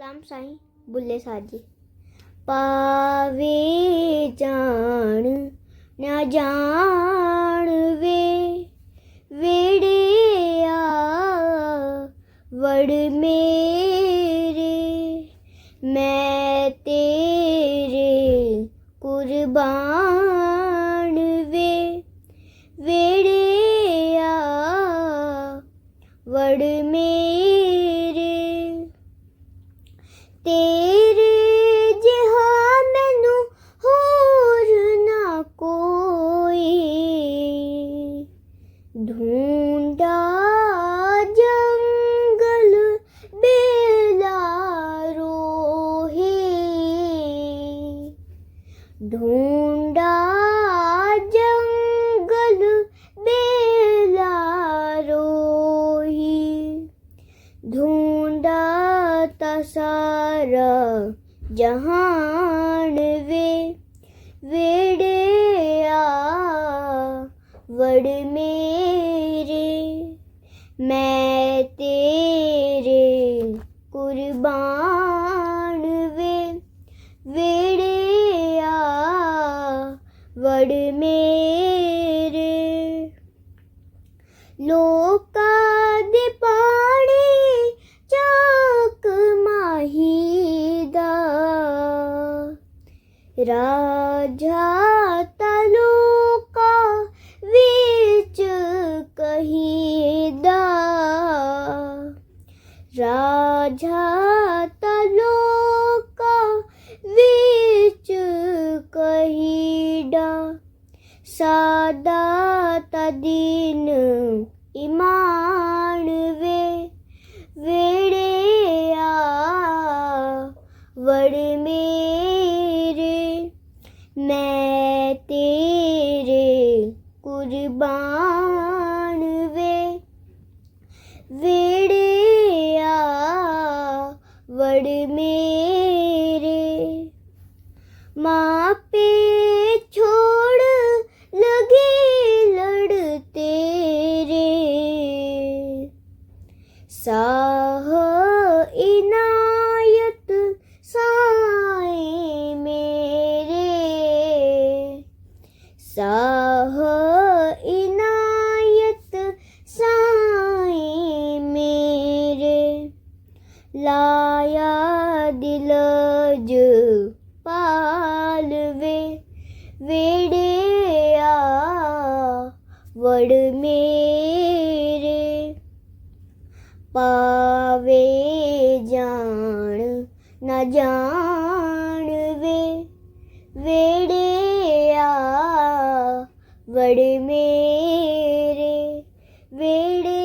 सतनाम साईं बुल्ले साहब जी। पावे जान ना जान वे वेड़िया वड़ मेरे, मैं तेरे कुर्बान वे वेड़िया वड़ मेरे। तेरे जिहा मैनू होर ना कोई, ढूंढा जंगल बेला रोहे, ढूंढा जंगल बेला रोही, ढूंढा सारा जहान वे वेड़िया वड़ मेरे, मैं तेरे कुर्बान वे वेड़िया वड़ मेरे। लोका दे पानी चाक माहीदा, राजा तालुका विच कहीदा, राजा तालुका विच कहीदा, सादा तदीन ईमान वे वेड़िया वड़ मेरे, मैं तेरे कुर्बान वे वेड़िया वड़ मेरे। माँ पे छोड़ लगे लड़ तेरे, साह इनायत साईं मेरे, साह इनायत साईं मेरे। लाया दिलज पाल वे वेड़िया वड़ मेरे, पावे जान ना जान वे वेड़िया वड़ मेरे, वेड़े